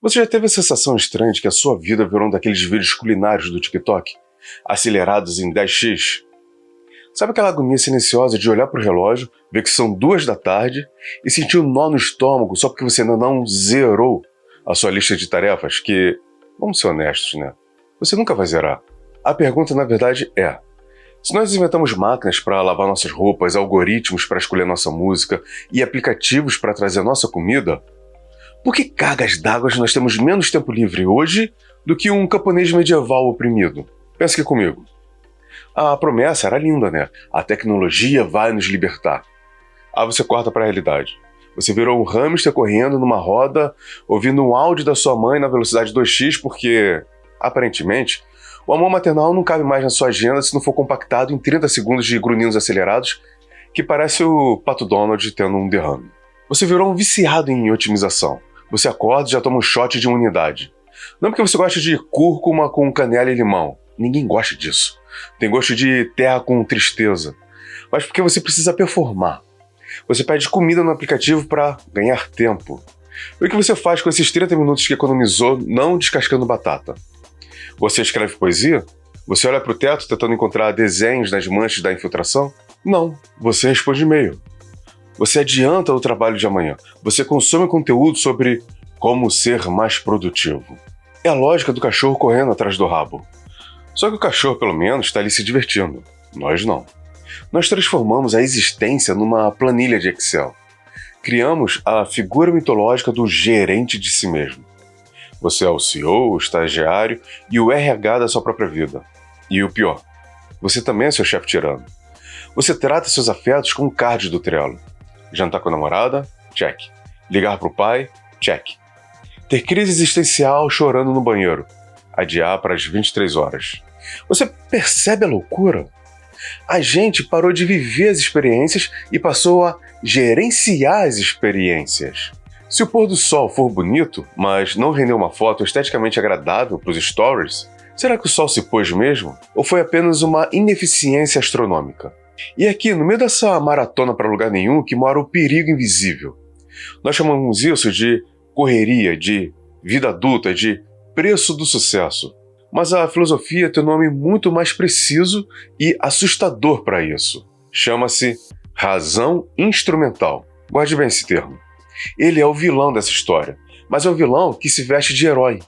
Você já teve a sensação estranha de que a sua vida virou um daqueles vídeos culinários do TikTok, acelerados em 10x? Sabe aquela agonia silenciosa de olhar para o relógio, ver que são 2 da tarde e sentir um nó no estômago só porque você ainda não zerou a sua lista de tarefas que, vamos ser honestos, né? Você nunca vai zerar. A pergunta, na verdade, é: se nós inventamos máquinas para lavar nossas roupas, algoritmos para escolher nossa música e aplicativos para trazer nossa comida, por que cargas d'água nós temos menos tempo livre hoje do que um camponês medieval oprimido? Pensa aqui comigo. A promessa era linda, né? A tecnologia vai nos libertar. Você corta para a realidade. Você virou um hamster correndo numa roda, ouvindo um áudio da sua mãe na velocidade 2x porque, aparentemente, o amor maternal não cabe mais na sua agenda se não for compactado em 30 segundos de grunhidos acelerados que parece o Pato Donald tendo um derrame. Você virou um viciado em otimização. Você acorda e já toma um shot de unidade. Não porque você gosta de cúrcuma com canela e limão. Ninguém gosta disso. Tem gosto de terra com tristeza. Mas porque você precisa performar. Você pede comida no aplicativo para ganhar tempo. E o que você faz com esses 30 minutos que economizou não descascando batata? Você escreve poesia? Você olha para o teto tentando encontrar desenhos nas manchas da infiltração? Não. Você responde e-mail. Você adianta o trabalho de amanhã. Você consome conteúdo sobre como ser mais produtivo. É a lógica do cachorro correndo atrás do rabo. Só que o cachorro, pelo menos, está ali se divertindo. Nós não. Nós transformamos a existência numa planilha de Excel. Criamos a figura mitológica do gerente de si mesmo. Você é o CEO, o estagiário e o RH da sua própria vida. E o pior, você também é seu chefe tirano. Você trata seus afetos com o card do Trello. Jantar com a namorada? Check. Ligar pro pai? Check. Ter crise existencial chorando no banheiro. Adiar para as 23 horas. Você percebe a loucura? A gente parou de viver as experiências e passou a gerenciar as experiências. Se o pôr do sol for bonito, mas não render uma foto esteticamente agradável para os stories, será que o sol se pôs mesmo? Ou foi apenas uma ineficiência astronômica? E aqui, no meio dessa maratona para lugar nenhum, que mora o perigo invisível. Nós chamamos isso de correria, de vida adulta, de preço do sucesso. Mas a filosofia tem um nome muito mais preciso e assustador para isso. Chama-se razão instrumental. Guarde bem esse termo. Ele é o vilão dessa história, mas é o vilão que se veste de herói.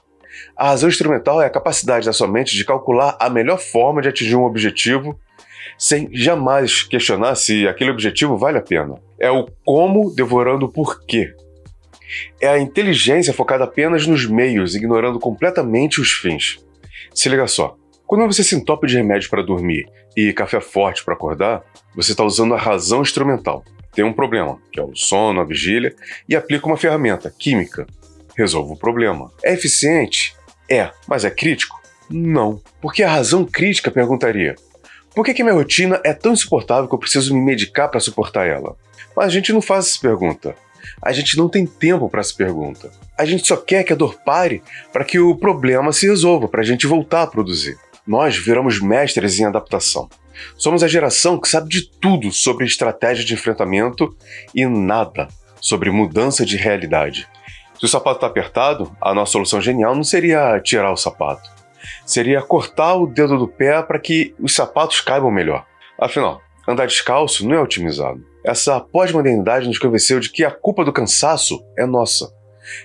A razão instrumental é a capacidade da sua mente de calcular a melhor forma de atingir um objetivo sem jamais questionar se aquele objetivo vale a pena. É o como devorando o porquê. É a inteligência focada apenas nos meios, ignorando completamente os fins. Se liga só, quando você se entope de remédio para dormir e café forte para acordar, você está usando a razão instrumental. Tem um problema, que é o sono, a vigília, e aplica uma ferramenta, química. Resolve o problema. É eficiente? É. Mas é crítico? Não. Porque a razão crítica perguntaria: por que minha rotina é tão insuportável que eu preciso me medicar para suportar ela? Mas a gente não faz essa pergunta. A gente não tem tempo para essa pergunta. A gente só quer que a dor pare para que o problema se resolva, para a gente voltar a produzir. Nós viramos mestres em adaptação. Somos a geração que sabe de tudo sobre estratégia de enfrentamento e nada sobre mudança de realidade. Se o sapato está apertado, a nossa solução genial não seria tirar o sapato. Seria cortar o dedo do pé para que os sapatos caibam melhor. Afinal, andar descalço não é otimizado. Essa pós-modernidade nos convenceu de que a culpa do cansaço é nossa.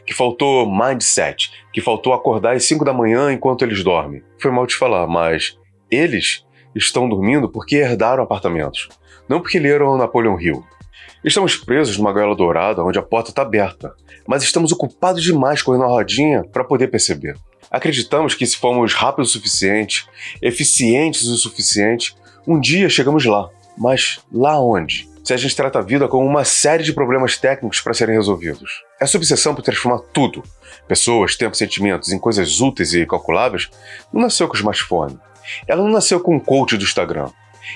Que faltou mindset, que faltou acordar às 5 da manhã enquanto eles dormem. Foi mal te falar, mas eles estão dormindo porque herdaram apartamentos, não porque leram Napoleon Hill. Estamos presos numa gaiola dourada onde a porta está aberta, mas estamos ocupados demais correndo a rodinha para poder perceber. Acreditamos que se formos rápidos o suficiente, eficientes o suficiente, um dia chegamos lá. Mas lá onde? Se a gente trata a vida como uma série de problemas técnicos para serem resolvidos. Essa obsessão por transformar tudo, pessoas, tempo, sentimentos, em coisas úteis e calculáveis, não nasceu com o smartphone. Ela não nasceu com o coach do Instagram.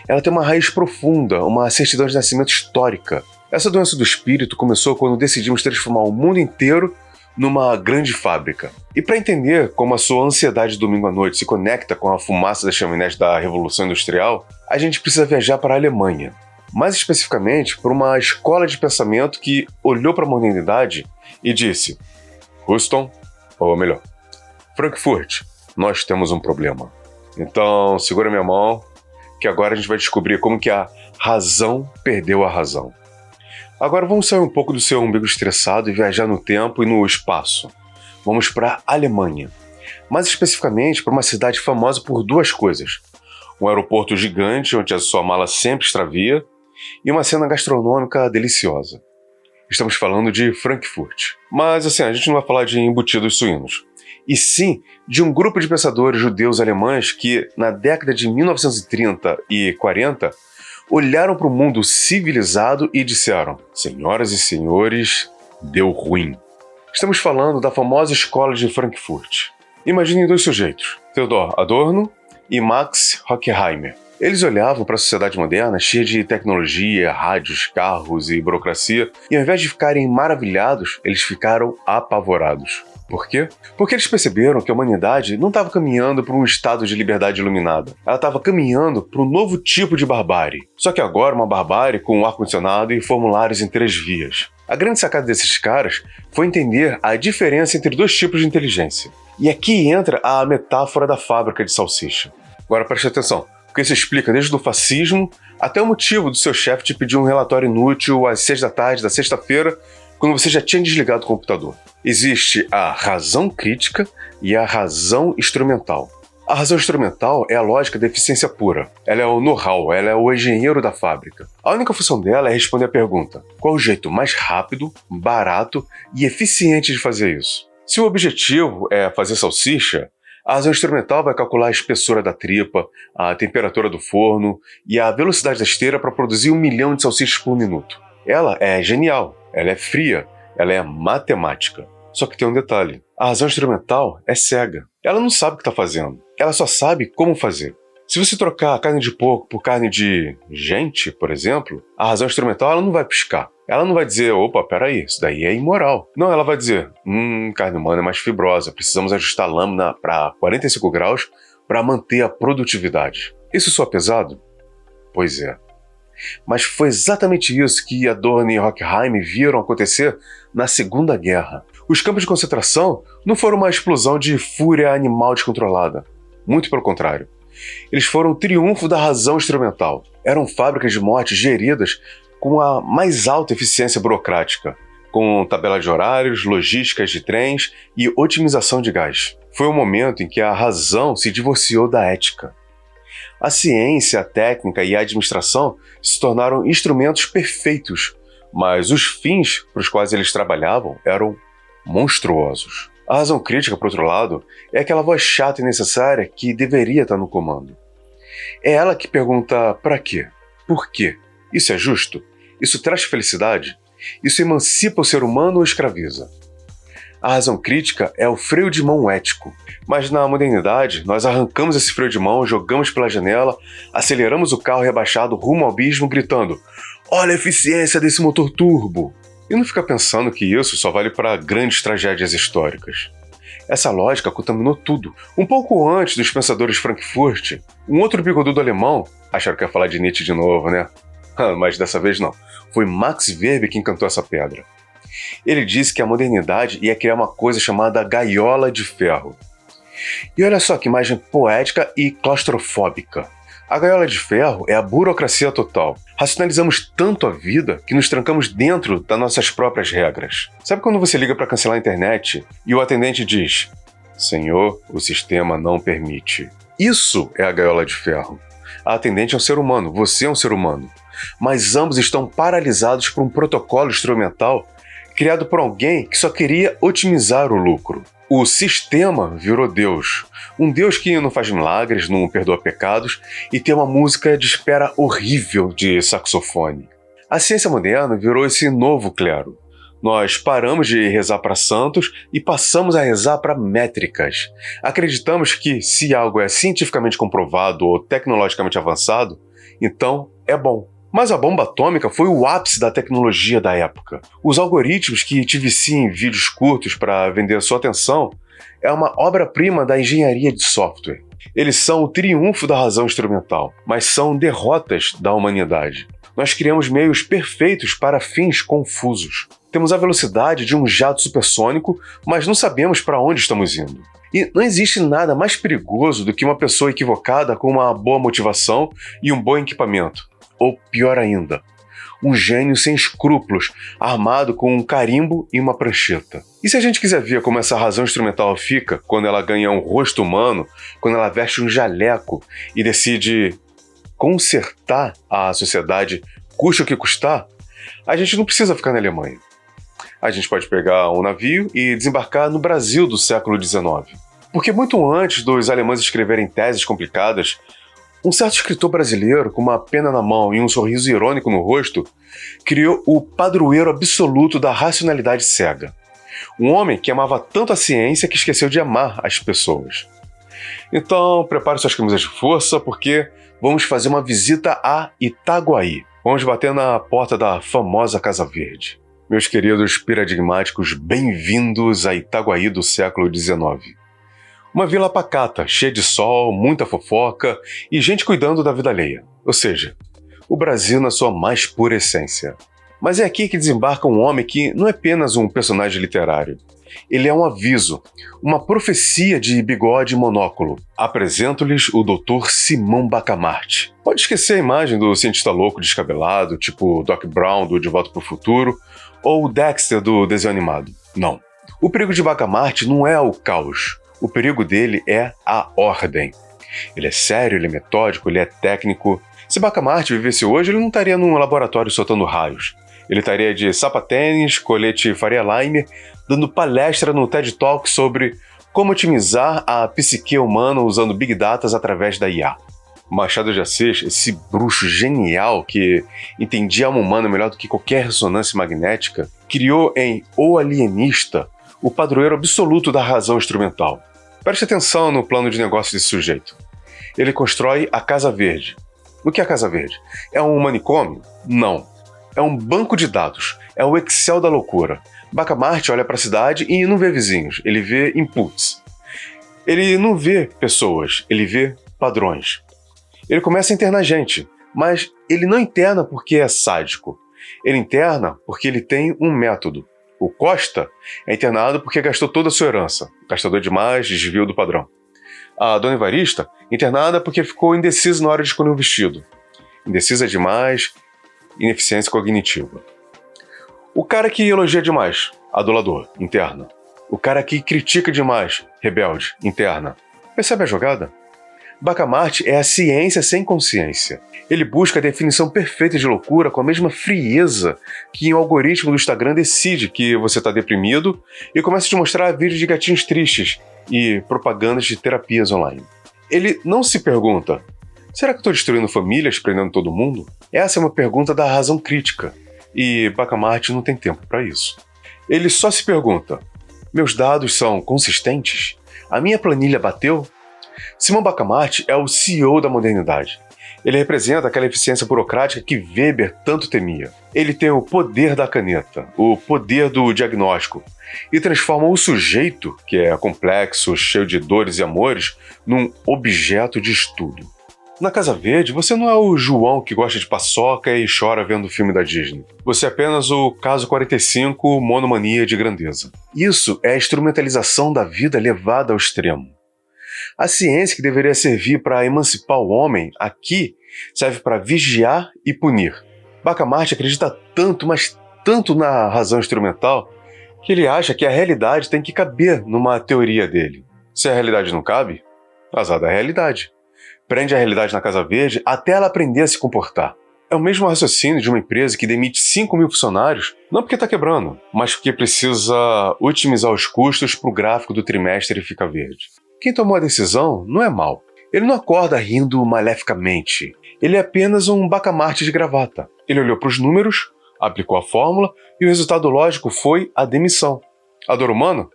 Ela tem uma raiz profunda, uma certidão de nascimento histórica. Essa doença do espírito começou quando decidimos transformar o mundo inteiro numa grande fábrica. E para entender como a sua ansiedade de domingo à noite se conecta com a fumaça das chaminés da Revolução Industrial, a gente precisa viajar para a Alemanha. Mais especificamente, por uma escola de pensamento que olhou para a modernidade e disse: Houston, Ou melhor, Frankfurt, nós temos um problema. Então, segura minha mão, que agora a gente vai descobrir como que a razão perdeu a razão. Agora vamos sair um pouco do seu umbigo estressado e viajar no tempo e no espaço. Vamos para a Alemanha. Mais especificamente para uma cidade famosa por duas coisas. Um aeroporto gigante, onde a sua mala sempre extravia, e uma cena gastronômica deliciosa. Estamos falando de Frankfurt. Mas assim, a gente não vai falar de embutidos suínos. E sim de um grupo de pensadores judeus alemães que, na década de 1930 e 40, olharam para o mundo civilizado e disseram: senhoras e senhores, deu ruim. Estamos falando da famosa escola de Frankfurt. Imaginem dois sujeitos, Theodor Adorno e Max Horkheimer. Eles olhavam para a sociedade moderna cheia de tecnologia, rádios, carros e burocracia, e ao invés de ficarem maravilhados, eles ficaram apavorados. Por quê? Porque eles perceberam que a humanidade não estava caminhando para um estado de liberdade iluminada. Ela estava caminhando para um novo tipo de barbárie. Só que agora uma barbárie com ar-condicionado e formulários em 3 vias. A grande sacada desses caras foi entender a diferença entre 2 tipos de inteligência. E aqui entra a metáfora da fábrica de salsicha. Agora preste atenção, porque isso explica desde o fascismo até o motivo do seu chefe te pedir um relatório inútil às 6 da tarde da sexta-feira, quando você já tinha desligado o computador. Existe a razão crítica e a razão instrumental. A razão instrumental é a lógica da eficiência pura. Ela é o know-how, ela é o engenheiro da fábrica. A única função dela é responder a pergunta: qual o jeito mais rápido, barato e eficiente de fazer isso? Se o objetivo é fazer salsicha, a razão instrumental vai calcular a espessura da tripa, a temperatura do forno e a velocidade da esteira para produzir 1 milhão de salsichas por minuto. Ela é genial, ela é fria, ela é matemática. Só que tem um detalhe: a razão instrumental é cega. Ela não sabe o que está fazendo, ela só sabe como fazer. Se você trocar a carne de porco por carne de gente, por exemplo, a razão instrumental ela não vai piscar. Ela não vai dizer: opa, peraí, isso daí é imoral. Não, ela vai dizer: carne humana é mais fibrosa, precisamos ajustar a lâmina para 45 graus para manter a produtividade. Isso soa pesado? Pois é. Mas foi exatamente isso que Adorno e Horkheimer viram acontecer na Segunda Guerra. Os campos de concentração não foram uma explosão de fúria animal descontrolada. Muito pelo contrário. Eles foram o triunfo da razão instrumental. Eram fábricas de morte geridas com a mais alta eficiência burocrática, com tabela de horários, logísticas de trens e otimização de gás. Foi o momento em que a razão se divorciou da ética. A ciência, a técnica e a administração se tornaram instrumentos perfeitos, mas os fins para os quais eles trabalhavam eram monstruosos. A razão crítica, por outro lado, é aquela voz chata e necessária que deveria estar no comando. É ela que pergunta para quê? Por quê? Isso é justo? Isso traz felicidade? Isso emancipa o ser humano ou escraviza? A razão crítica é o freio de mão ético. Mas na modernidade, nós arrancamos esse freio de mão, jogamos pela janela, aceleramos o carro rebaixado rumo ao abismo, gritando: olha a eficiência desse motor turbo! E não fica pensando que isso só vale para grandes tragédias históricas. Essa lógica contaminou tudo. Um pouco antes dos pensadores Frankfurt, um outro bigodudo alemão, acharam que ia falar de Nietzsche de novo, né? Mas dessa vez não. Foi Max Weber quem cantou essa pedra. Ele disse que a modernidade ia criar uma coisa chamada gaiola de ferro. E olha só que imagem poética e claustrofóbica. A gaiola de ferro é a burocracia total. Racionalizamos tanto a vida que nos trancamos dentro das nossas próprias regras. Sabe quando você liga para cancelar a internet e o atendente diz: Senhor, o sistema não permite. Isso é a gaiola de ferro. A atendente é um ser humano, você é um ser humano. Mas ambos estão paralisados por um protocolo instrumental criado por alguém que só queria otimizar o lucro. O sistema virou Deus. Um Deus que não faz milagres, não perdoa pecados e tem uma música de espera horrível de saxofone. A ciência moderna virou esse novo clero. Nós paramos de rezar para santos e passamos a rezar para métricas. Acreditamos que se algo é cientificamente comprovado ou tecnologicamente avançado, então é bom. Mas a bomba atômica foi o ápice da tecnologia da época. Os algoritmos que te viciam em vídeos curtos para vender a sua atenção é uma obra-prima da engenharia de software. Eles são o triunfo da razão instrumental, mas são derrotas da humanidade. Nós criamos meios perfeitos para fins confusos. Temos a velocidade de um jato supersônico, mas não sabemos para onde estamos indo. E não existe nada mais perigoso do que uma pessoa equivocada com uma boa motivação e um bom equipamento. Ou pior ainda, um gênio sem escrúpulos, armado com um carimbo e uma prancheta. E se a gente quiser ver como essa razão instrumental fica quando ela ganha um rosto humano, quando ela veste um jaleco e decide consertar a sociedade, custe o que custar, a gente não precisa ficar na Alemanha. A gente pode pegar um navio e desembarcar no Brasil do século XIX. Porque muito antes dos alemães escreverem teses complicadas, um certo escritor brasileiro, com uma pena na mão e um sorriso irônico no rosto, criou o padroeiro absoluto da racionalidade cega. Um homem que amava tanto a ciência que esqueceu de amar as pessoas. Então, prepare suas camisas de força, porque vamos fazer uma visita a Itaguaí. Vamos bater na porta da famosa Casa Verde. Meus queridos paradigmáticos, bem-vindos a Itaguaí do século XIX. Uma vila pacata, cheia de sol, muita fofoca e gente cuidando da vida alheia. Ou seja, o Brasil na sua mais pura essência. Mas é aqui que desembarca um homem que não é apenas um personagem literário. Ele é um aviso, uma profecia de bigode e monóculo. Apresento-lhes o Dr. Simão Bacamarte. Pode esquecer a imagem do cientista louco descabelado, tipo Doc Brown do De Volta para o Futuro, ou o Dexter do desenho animado. Não. O perigo de Bacamarte não é o caos. O perigo dele é a ordem. Ele é sério, ele é metódico, ele é técnico. Se Bacamarte vivesse hoje, ele não estaria num laboratório soltando raios. Ele estaria de sapatênis, colete Faria Lime, dando palestra no TED Talk sobre como otimizar a psique humana usando Big Data através da IA. Machado de Assis, esse bruxo genial que entendia a alma humana melhor do que qualquer ressonância magnética, criou em O Alienista o padroeiro absoluto da razão instrumental. Preste atenção no plano de negócio desse sujeito. Ele constrói a Casa Verde. O que é a Casa Verde? É um manicômio? Não. É um banco de dados. É o Excel da loucura. Bacamarte olha para a cidade e não vê vizinhos. Ele vê inputs. Ele não vê pessoas. Ele vê padrões. Ele começa a internar gente, mas ele não interna porque é sádico. Ele interna porque ele tem um método. O Costa é internado porque gastou toda a sua herança. Gastador demais, desvio do padrão. A Dona Evarista, internada porque ficou indecisa na hora de escolher um vestido. Indecisa demais, ineficiência cognitiva. O cara que elogia demais, adulador, interna. O cara que critica demais, rebelde, interna. Percebe a jogada? Bacamarte é a ciência sem consciência. Ele busca a definição perfeita de loucura com a mesma frieza que o algoritmo do Instagram decide que você está deprimido e começa a te mostrar vídeos de gatinhos tristes e propagandas de terapias online. Ele não se pergunta: será que estou destruindo famílias, prendendo todo mundo? Essa é uma pergunta da razão crítica, e Bacamarte não tem tempo para isso. Ele só se pergunta: meus dados são consistentes? A minha planilha bateu? Simão Bacamarte é o CEO da modernidade. Ele representa aquela eficiência burocrática que Weber tanto temia. Ele tem o poder da caneta, o poder do diagnóstico, e transforma o sujeito, que é complexo, cheio de dores e amores, num objeto de estudo. Na Casa Verde, você não é o João que gosta de paçoca e chora vendo o filme da Disney. Você é apenas o caso 45, monomania de grandeza. Isso é a instrumentalização da vida levada ao extremo. A ciência que deveria servir para emancipar o homem, aqui, serve para vigiar e punir. Bacamarte acredita tanto, mas tanto na razão instrumental, que ele acha que a realidade tem que caber numa teoria dele. Se a realidade não cabe, azar da realidade. Prende a realidade na Casa Verde até ela aprender a se comportar. É o mesmo raciocínio de uma empresa que demite 5.000 funcionários, não porque está quebrando, mas porque precisa otimizar os custos para o gráfico do trimestre ficar verde. Quem tomou a decisão não é mau. Ele não acorda rindo maleficamente. Ele é apenas um Bacamarte de gravata. Ele olhou para os números, aplicou a fórmula e o resultado lógico foi a demissão. A dor humana?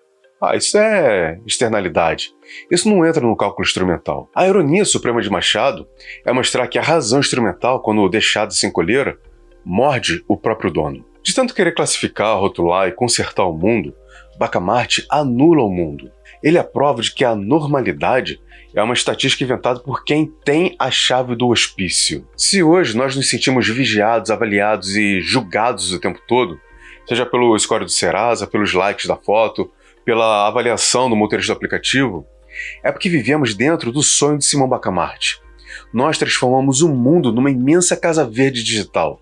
Isso é externalidade. Isso não entra no cálculo instrumental. A ironia suprema de Machado é mostrar que a razão instrumental, quando deixada sem coleira, morde o próprio dono. De tanto querer classificar, rotular e consertar o mundo, Bacamarte anula o mundo. Ele é a prova de que a normalidade é uma estatística inventada por quem tem a chave do hospício. Se hoje nós nos sentimos vigiados, avaliados e julgados o tempo todo, seja pelo score do Serasa, pelos likes da foto, pela avaliação do motorista do aplicativo, é porque vivemos dentro do sonho de Simão Bacamarte. Nós transformamos o mundo numa imensa casa verde digital.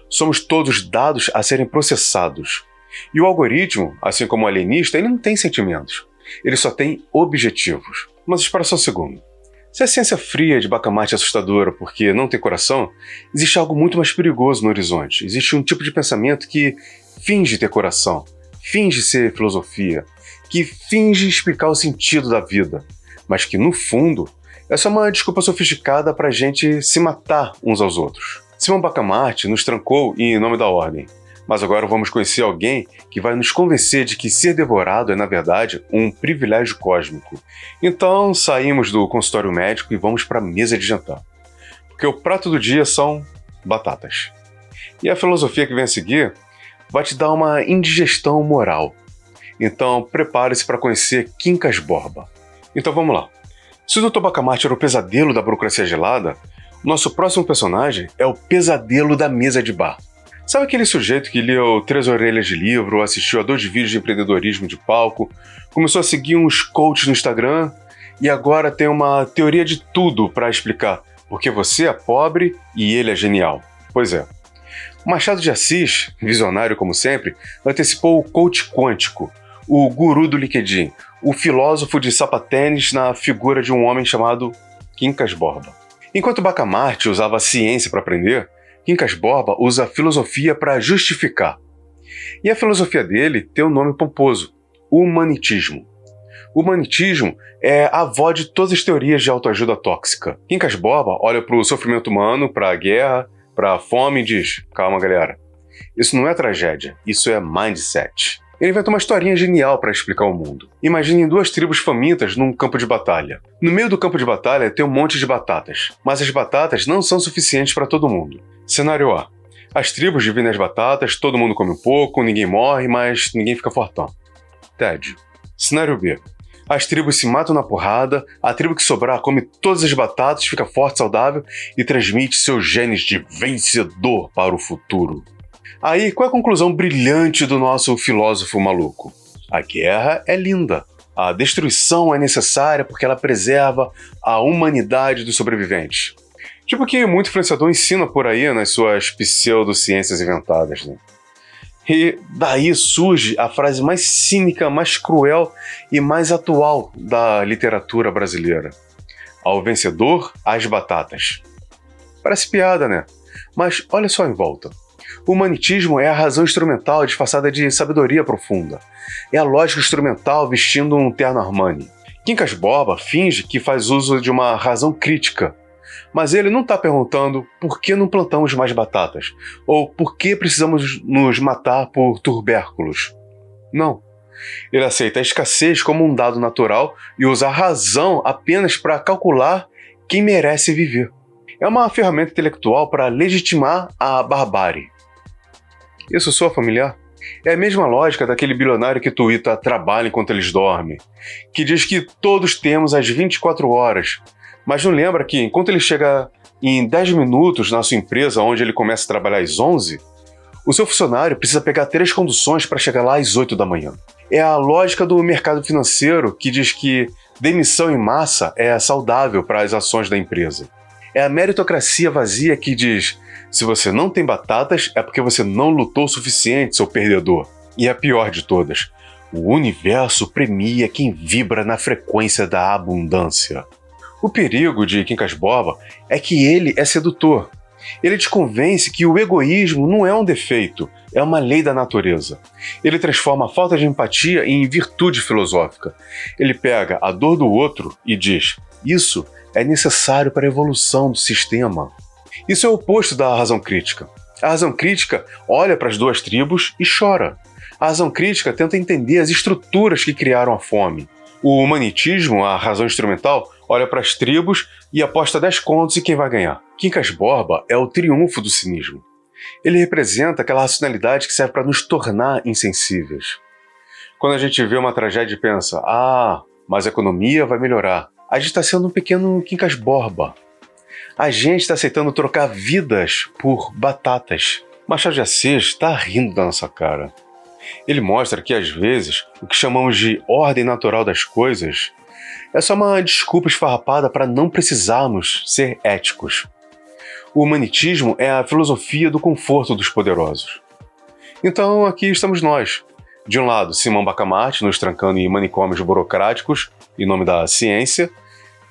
Somos todos dados a serem processados. E o algoritmo, assim como o alienista, ele não tem sentimentos. Ele só tem objetivos. Mas espera só um segundo. Se a ciência fria de Bacamarte é assustadora porque não tem coração, existe algo muito mais perigoso no horizonte. Existe um tipo de pensamento que finge ter coração, finge ser filosofia, que finge explicar o sentido da vida, mas que, no fundo, é só uma desculpa sofisticada para a gente se matar uns aos outros. Simão Bacamarte nos trancou em nome da ordem, mas agora vamos conhecer alguém que vai nos convencer de que ser devorado é, na verdade, um privilégio cósmico. Então, saímos do consultório médico e vamos para a mesa de jantar. Porque o prato do dia são batatas. E a filosofia que vem a seguir vai te dar uma indigestão moral. Então, prepare-se para conhecer Quincas Borba. Então vamos lá. Se o Dr. Bacamarte era o pesadelo da burocracia gelada, nosso próximo personagem é o pesadelo da mesa de bar. Sabe aquele sujeito que leu 3 orelhas de livro, assistiu a 2 vídeos de empreendedorismo de palco, começou a seguir uns coaches no Instagram e agora tem uma teoria de tudo para explicar porque você é pobre e ele é genial? Pois é. Machado de Assis, visionário como sempre, antecipou o coach quântico, o guru do LinkedIn, o filósofo de sapatênis na figura de um homem chamado Quincas Borba. Enquanto Bacamarte usava a ciência para aprender, Quincas Borba usa a filosofia para justificar. E a filosofia dele tem um nome pomposo, o humanitismo. O humanitismo é a avó de todas as teorias de autoajuda tóxica. Quincas Borba olha para o sofrimento humano, para a guerra, para a fome e diz: calma galera, isso não é tragédia, isso é mindset. Ele inventa uma historinha genial para explicar o mundo. Imaginem 2 tribos famintas num campo de batalha. No meio do campo de batalha tem um monte de batatas, mas as batatas não são suficientes para todo mundo. Cenário A. As tribos dividem as batatas, todo mundo come um pouco, ninguém morre, mas ninguém fica fortão. Tédio. Cenário B. As tribos se matam na porrada, a tribo que sobrar come todas as batatas, fica forte, saudável e transmite seus genes de vencedor para o futuro. Aí, qual é a conclusão brilhante do nosso filósofo maluco? A guerra é linda. A destruição é necessária porque ela preserva a humanidade dos sobreviventes. Tipo que muito influenciador ensina por aí nas suas pseudociências inventadas, né? E daí surge a frase mais cínica, mais cruel e mais atual da literatura brasileira. Ao vencedor, as batatas. Parece piada, né? Mas olha só em volta. O humanitismo é a razão instrumental disfarçada de sabedoria profunda. É a lógica instrumental vestindo um terno Armani. Quincas Borba finge que faz uso de uma razão crítica. Mas ele não está perguntando por que não plantamos mais batatas, ou por que precisamos nos matar por tubérculos. Não. Ele aceita a escassez como um dado natural e usa a razão apenas para calcular quem merece viver. É uma ferramenta intelectual para legitimar a barbárie. Isso soa familiar? É a mesma lógica daquele bilionário que tuita trabalho enquanto eles dormem, que diz que todos temos as 24 horas, mas não lembra que enquanto ele chega em 10 minutos na sua empresa onde ele começa a trabalhar às 11, o seu funcionário precisa pegar 3 conduções para chegar lá às 8 da manhã. É a lógica do mercado financeiro que diz que demissão em massa é saudável para as ações da empresa. É a meritocracia vazia que diz: se você não tem batatas, é porque você não lutou o suficiente, seu perdedor. E a pior de todas, o universo premia quem vibra na frequência da abundância. O perigo de Quincas Borba é que ele é sedutor. Ele te convence que o egoísmo não é um defeito, é uma lei da natureza. Ele transforma a falta de empatia em virtude filosófica. Ele pega a dor do outro e diz: isso é necessário para a evolução do sistema. Isso é o oposto da razão crítica. A razão crítica olha para as 2 tribos e chora. A razão crítica tenta entender as estruturas que criaram a fome. O humanitismo, a razão instrumental, olha para as tribos e aposta 10 contos em quem vai ganhar. Quincas Borba é o triunfo do cinismo. Ele representa aquela racionalidade que serve para nos tornar insensíveis. Quando a gente vê uma tragédia e pensa: mas a economia vai melhorar, a gente está sendo um pequeno Quincas Borba. A gente está aceitando trocar vidas por batatas. Machado de Assis está rindo da nossa cara. Ele mostra que, às vezes, o que chamamos de ordem natural das coisas é só uma desculpa esfarrapada para não precisarmos ser éticos. O humanitismo é a filosofia do conforto dos poderosos. Então, aqui estamos nós. De um lado, Simão Bacamarte nos trancando em manicômios burocráticos em nome da ciência,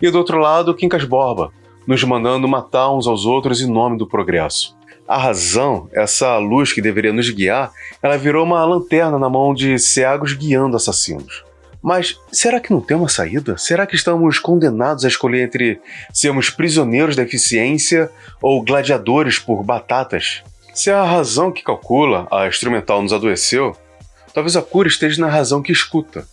e do outro lado, Quincas Borba, nos mandando matar uns aos outros em nome do progresso. A razão, essa luz que deveria nos guiar, ela virou uma lanterna na mão de cegos guiando assassinos. Mas será que não tem uma saída? Será que estamos condenados a escolher entre sermos prisioneiros da eficiência ou gladiadores por batatas? Se a razão que calcula, a instrumental, nos adoeceu, talvez a cura esteja na razão que escuta.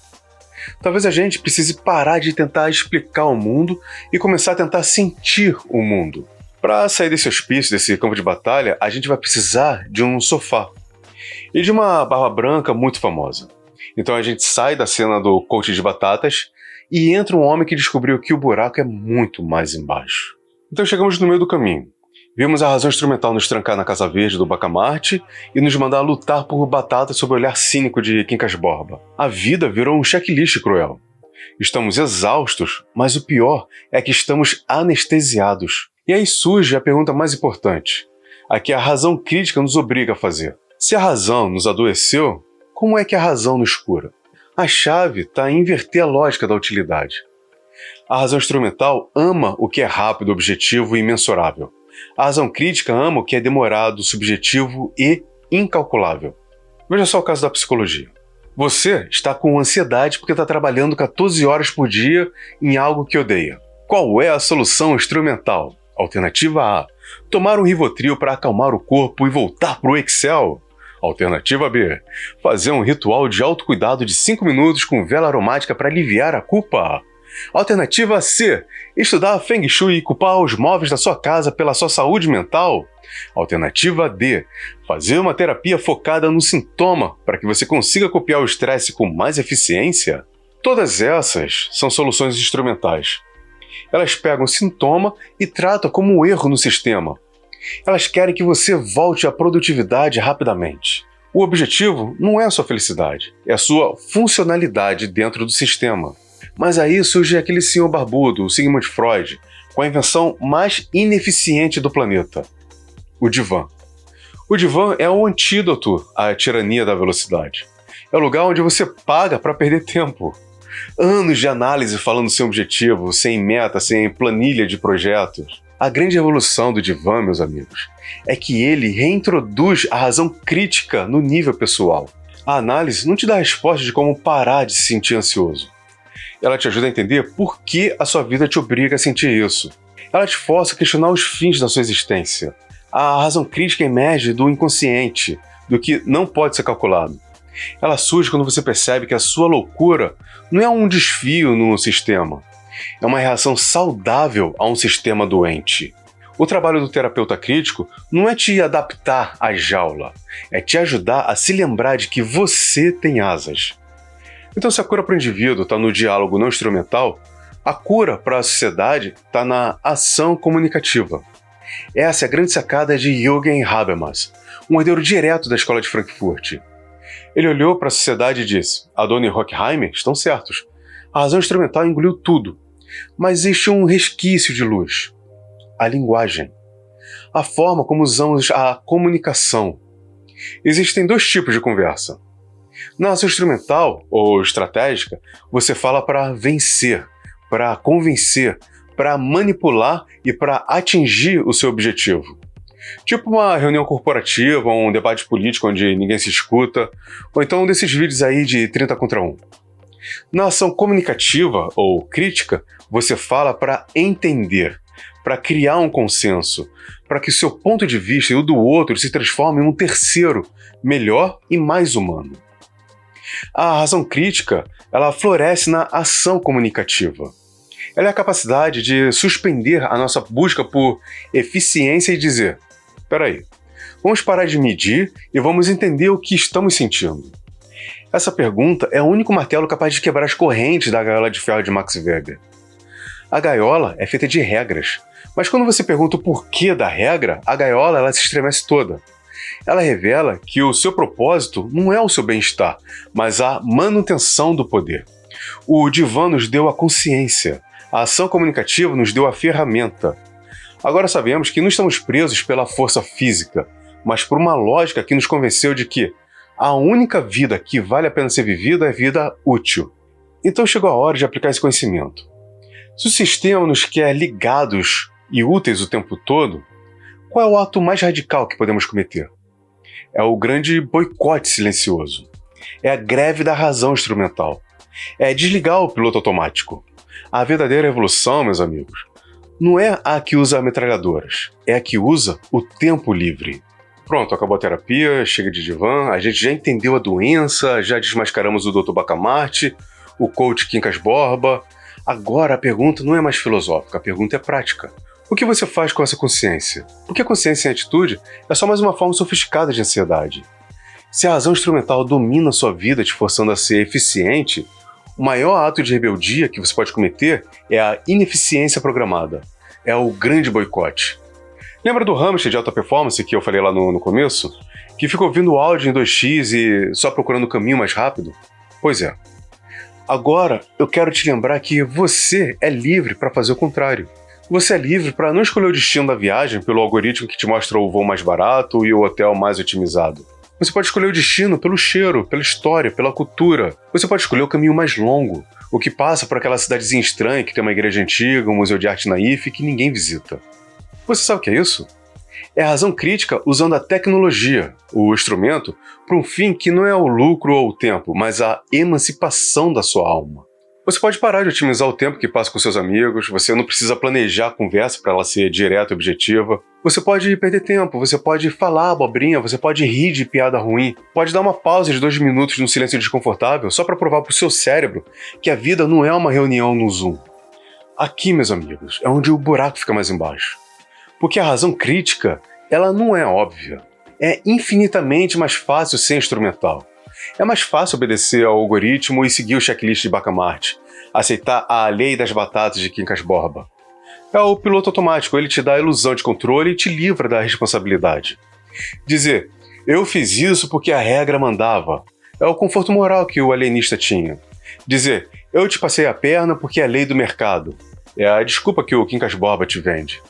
Talvez a gente precise parar de tentar explicar o mundo e começar a tentar sentir o mundo. Para sair desse hospício, desse campo de batalha, a gente vai precisar de um sofá e de uma barba branca muito famosa. Então a gente sai da cena do coach de batatas e entra um homem que descobriu que o buraco é muito mais embaixo. Então chegamos no meio do caminho. Vimos a razão instrumental nos trancar na Casa Verde do Bacamarte e nos mandar lutar por batatas sob o olhar cínico de Quincas Borba. A vida virou um checklist cruel. Estamos exaustos, mas o pior é que estamos anestesiados. E aí surge a pergunta mais importante, a que a razão crítica nos obriga a fazer. Se a razão nos adoeceu, como é que a razão nos cura? A chave está em inverter a lógica da utilidade. A razão instrumental ama o que é rápido, objetivo e imensurável. A razão crítica ama o que é demorado, subjetivo e incalculável. Veja só o caso da psicologia. Você está com ansiedade porque está trabalhando 14 horas por dia em algo que odeia. Qual é a solução instrumental? Alternativa A. Tomar um Rivotril para acalmar o corpo e voltar para o Excel. Alternativa B. Fazer um ritual de autocuidado de 5 minutos com vela aromática para aliviar a culpa. Alternativa C. Estudar Feng Shui e culpar os móveis da sua casa pela sua saúde mental. Alternativa D. Fazer uma terapia focada no sintoma para que você consiga copiar o estresse com mais eficiência. Todas essas são soluções instrumentais. Elas pegam o sintoma e tratam como um erro no sistema. Elas querem que você volte à produtividade rapidamente. O objetivo não é a sua felicidade, é a sua funcionalidade dentro do sistema. Mas aí surge aquele senhor barbudo, o Sigmund Freud, com a invenção mais ineficiente do planeta, o divã. O divã é o antídoto à tirania da velocidade. É o lugar onde você paga para perder tempo. Anos de análise falando sem objetivo, sem meta, sem planilha de projetos. A grande evolução do divã, meus amigos, é que ele reintroduz a razão crítica no nível pessoal. A análise não te dá a resposta de como parar de se sentir ansioso. Ela te ajuda a entender por que a sua vida te obriga a sentir isso. Ela te força a questionar os fins da sua existência. A razão crítica emerge do inconsciente, do que não pode ser calculado. Ela surge quando você percebe que a sua loucura não é um desvio no sistema. É uma reação saudável a um sistema doente. O trabalho do terapeuta crítico não é te adaptar à jaula, é te ajudar a se lembrar de que você tem asas. Então, se a cura para o indivíduo está no diálogo não instrumental, a cura para a sociedade está na ação comunicativa. Essa é a grande sacada de Jürgen Habermas, um herdeiro direto da escola de Frankfurt. Ele olhou para a sociedade e disse: Adorno e Horkheimer estão certos. A razão instrumental engoliu tudo. Mas existe um resquício de luz. A linguagem. A forma como usamos a comunicação. Existem dois tipos de conversa. Na ação instrumental, ou estratégica, você fala para vencer, para convencer, para manipular e para atingir o seu objetivo. Tipo uma reunião corporativa, um debate político onde ninguém se escuta, ou então um desses vídeos aí de 30 contra 1. Na ação comunicativa ou crítica, você fala para entender, para criar um consenso, para que o seu ponto de vista e o do outro se transformem em um terceiro, melhor e mais humano. A razão crítica, ela floresce na ação comunicativa. Ela é a capacidade de suspender a nossa busca por eficiência e dizer: peraí, vamos parar de medir e vamos entender o que estamos sentindo. Essa pergunta é o único martelo capaz de quebrar as correntes da gaiola de ferro de Max Weber. A gaiola é feita de regras, mas quando você pergunta o porquê da regra, a gaiola ela se estremece toda. Ela revela que o seu propósito não é o seu bem-estar, mas a manutenção do poder. O divã nos deu a consciência, a ação comunicativa nos deu a ferramenta. Agora sabemos que não estamos presos pela força física, mas por uma lógica que nos convenceu de que a única vida que vale a pena ser vivida é vida útil. Então chegou a hora de aplicar esse conhecimento. Se o sistema nos quer ligados e úteis o tempo todo, qual é o ato mais radical que podemos cometer? É o grande boicote silencioso. É a greve da razão instrumental. É desligar o piloto automático. A verdadeira evolução, meus amigos, não é a que usa metralhadoras, é a que usa o tempo livre. Pronto, acabou a terapia, chega de divã, a gente já entendeu a doença, já desmascaramos o Dr. Bacamarte, o coach Quincas Borba. Agora a pergunta não é mais filosófica, a pergunta é prática. O que você faz com essa consciência? Porque a consciência em atitude é só mais uma forma sofisticada de ansiedade. Se a razão instrumental domina a sua vida te forçando a ser eficiente, o maior ato de rebeldia que você pode cometer é a ineficiência programada. É o grande boicote. Lembra do hamster de alta performance que eu falei lá no começo? Que fica ouvindo o áudio em 2x e só procurando o caminho mais rápido? Pois é. Agora, eu quero te lembrar que você é livre para fazer o contrário. Você é livre para não escolher o destino da viagem pelo algoritmo que te mostra o voo mais barato e o hotel mais otimizado. Você pode escolher o destino pelo cheiro, pela história, pela cultura. Você pode escolher o caminho mais longo, o que passa por aquela cidadezinha estranha que tem uma igreja antiga, um museu de arte naif que ninguém visita. Você sabe o que é isso? É a razão crítica usando a tecnologia, o instrumento, para um fim que não é o lucro ou o tempo, mas a emancipação da sua alma. Você pode parar de otimizar o tempo que passa com seus amigos, você não precisa planejar a conversa para ela ser direta e objetiva. Você pode perder tempo, você pode falar abobrinha, você pode rir de piada ruim, pode dar uma pausa de 2 minutos no silêncio desconfortável só para provar para o seu cérebro que a vida não é uma reunião no Zoom. Aqui, meus amigos, é onde o buraco fica mais embaixo. Porque a razão crítica, ela não é óbvia. É infinitamente mais fácil ser instrumental. É mais fácil obedecer ao algoritmo e seguir o checklist de Bacamarte, aceitar a lei das batatas de Quincas Borba. É o piloto automático, ele te dá a ilusão de controle e te livra da responsabilidade. Dizer, eu fiz isso porque a regra mandava, é o conforto moral que o alienista tinha. Dizer, eu te passei a perna porque é a lei do mercado, é a desculpa que o Quincas Borba te vende.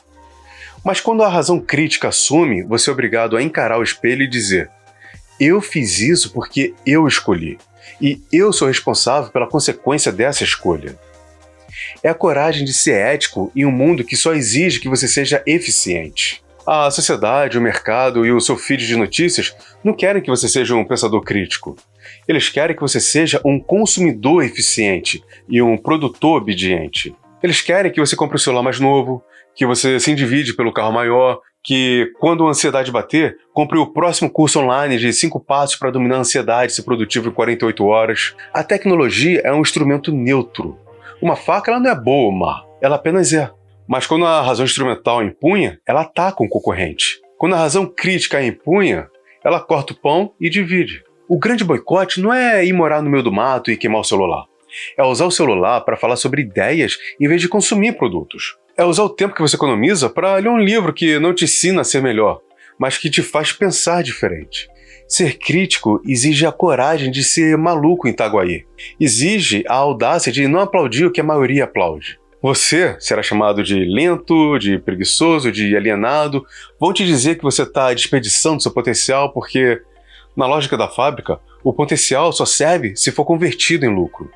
Mas quando a razão crítica assume, você é obrigado a encarar o espelho e dizer, eu fiz isso porque eu escolhi, e eu sou responsável pela consequência dessa escolha. É a coragem de ser ético em um mundo que só exige que você seja eficiente. A sociedade, o mercado e o seu feed de notícias não querem que você seja um pensador crítico. Eles querem que você seja um consumidor eficiente e um produtor obediente. Eles querem que você compre o celular mais novo, que você se endivide pelo carro maior, que quando a ansiedade bater, compre o próximo curso online de 5 passos para dominar a ansiedade e ser produtivo em 48 horas. A tecnologia é um instrumento neutro. Uma faca ela não é boa ou má, ela apenas é. Mas quando a razão instrumental a empunha, ela ataca um concorrente. Quando a razão crítica a empunha, ela corta o pão e divide. O grande boicote não é ir morar no meio do mato e queimar o celular. É usar o celular para falar sobre ideias em vez de consumir produtos. É usar o tempo que você economiza para ler um livro que não te ensina a ser melhor, mas que te faz pensar diferente. Ser crítico exige a coragem de ser maluco em Itaguaí. Exige a audácia de não aplaudir o que a maioria aplaude. Você será chamado de lento, de preguiçoso, de alienado. Vão te dizer que você está desperdiçando seu potencial porque, na lógica da fábrica, o potencial só serve se for convertido em lucro.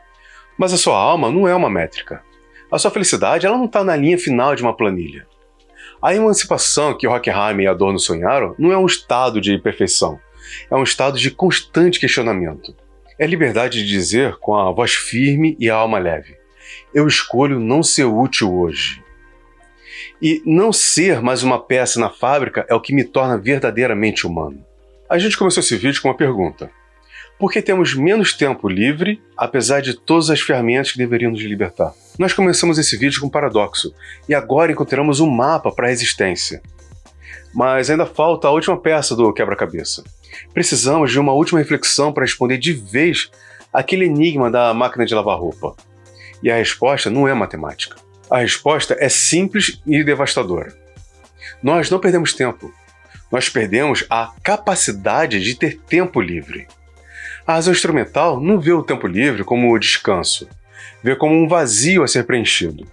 Mas a sua alma não é uma métrica. A sua felicidade ela não está na linha final de uma planilha. A emancipação que Horkheim e Adorno sonharam não é um estado de perfeição. É um estado de constante questionamento. É liberdade de dizer com a voz firme e a alma leve. Eu escolho não ser útil hoje. E não ser mais uma peça na fábrica é o que me torna verdadeiramente humano. A gente começou esse vídeo com uma pergunta. Por que temos menos tempo livre, apesar de todas as ferramentas que deveriam nos libertar? Nós começamos esse vídeo com um paradoxo, e agora encontramos um mapa para a resistência. Mas ainda falta a última peça do quebra-cabeça. Precisamos de uma última reflexão para responder de vez aquele enigma da máquina de lavar roupa. E a resposta não é matemática. A resposta é simples e devastadora. Nós não perdemos tempo. Nós perdemos a capacidade de ter tempo livre. A razão instrumental não vê o tempo livre como descanso, vê como um vazio a ser preenchido.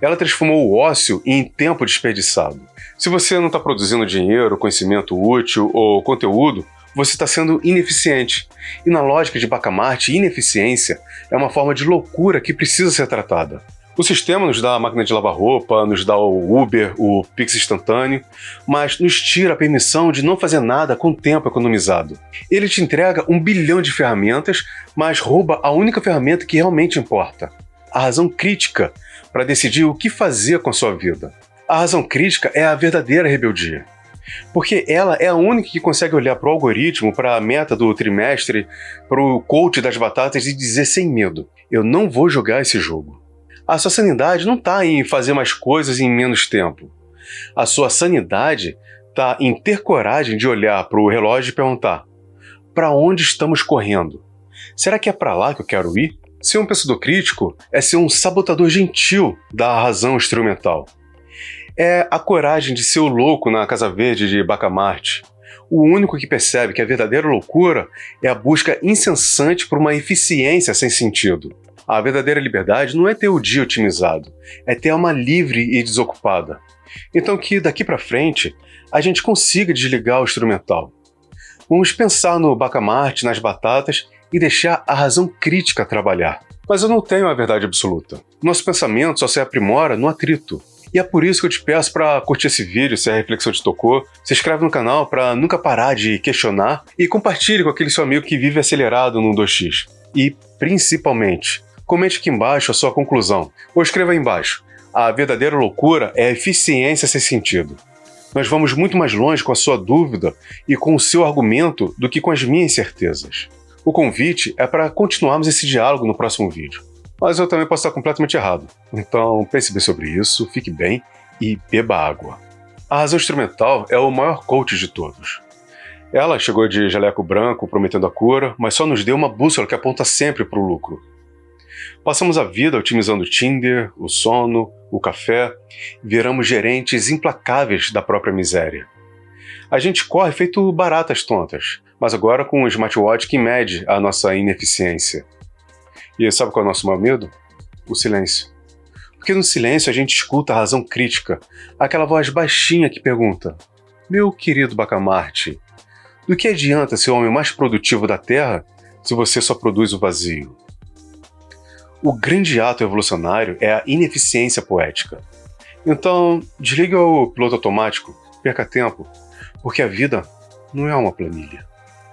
Ela transformou o ócio em tempo desperdiçado. Se você não está produzindo dinheiro, conhecimento útil ou conteúdo, você está sendo ineficiente. E na lógica de Bacamarte, ineficiência é uma forma de loucura que precisa ser tratada. O sistema nos dá a máquina de lavar roupa, nos dá o Uber, o Pix instantâneo, mas nos tira a permissão de não fazer nada com o tempo economizado. Ele te entrega 1 bilhão de ferramentas, mas rouba a única ferramenta que realmente importa: a razão crítica para decidir o que fazer com a sua vida. A razão crítica é a verdadeira rebeldia. Porque ela é a única que consegue olhar para o algoritmo, para a meta do trimestre, para o coach das batatas e dizer sem medo: eu não vou jogar esse jogo. A sua sanidade não está em fazer mais coisas em menos tempo. A sua sanidade está em ter coragem de olhar para o relógio e perguntar: para onde estamos correndo? Será que é para lá que eu quero ir? Ser um pensador crítico é ser um sabotador gentil da razão instrumental. É a coragem de ser o louco na Casa Verde de Bacamarte, o único que percebe que a verdadeira loucura é a busca incessante por uma eficiência sem sentido. A verdadeira liberdade não é ter o dia otimizado, é ter alma livre e desocupada. Então que daqui para frente a gente consiga desligar o instrumental. Vamos pensar no Bacamarte, nas batatas e deixar a razão crítica trabalhar. Mas eu não tenho a verdade absoluta. Nosso pensamento só se aprimora no atrito. E é por isso que eu te peço para curtir esse vídeo se a reflexão te tocou, se inscreve no canal para nunca parar de questionar e compartilhe com aquele seu amigo que vive acelerado no 2x. E, principalmente, comente aqui embaixo a sua conclusão, ou escreva aí embaixo: a verdadeira loucura é a eficiência sem sentido. Nós vamos muito mais longe com a sua dúvida e com o seu argumento do que com as minhas certezas. O convite é para continuarmos esse diálogo no próximo vídeo. Mas eu também posso estar completamente errado. Então pense bem sobre isso, fique bem e beba água. A razão instrumental é o maior coach de todos. Ela chegou de jaleco branco prometendo a cura, mas só nos deu uma bússola que aponta sempre para o lucro. Passamos a vida otimizando o Tinder, o sono, o café, viramos gerentes implacáveis da própria miséria. A gente corre feito baratas tontas, mas agora com um smartwatch que mede a nossa ineficiência. E sabe qual é o nosso maior medo? O silêncio. Porque no silêncio a gente escuta a razão crítica, aquela voz baixinha que pergunta: meu querido Bacamarte, do que adianta ser o homem mais produtivo da Terra se você só produz o vazio? O grande ato evolucionário é a ineficiência poética. Então, desligue o piloto automático, perca tempo, porque a vida não é uma planilha.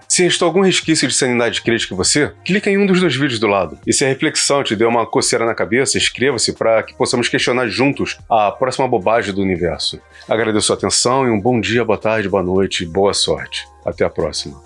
Se restou algum resquício de sanidade crítica em você, clica em um dos 2 vídeos do lado. E se a reflexão te deu uma coceira na cabeça, inscreva-se para que possamos questionar juntos a próxima bobagem do universo. Agradeço a atenção e um bom dia, boa tarde, boa noite e boa sorte. Até a próxima.